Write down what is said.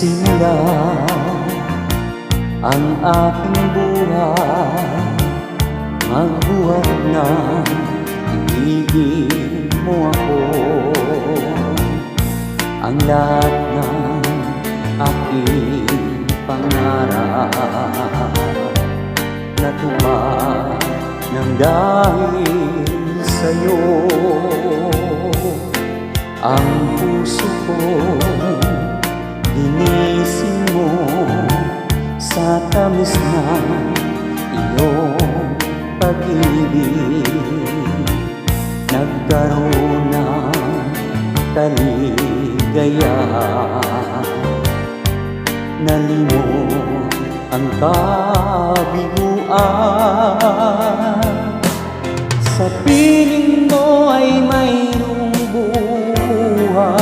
Nagsimula ang aking buhay, magbuhat na ibigin mo ako. Ang lahat ng aking pangarap natupad ng dahil sa'yo. Ang puso ko ginising mo sa tamis na iyong pag-ibig. Nagkaroon ng kaligaya, nalimot ang kabiguan. Sa piling mo ay mayroong buhay.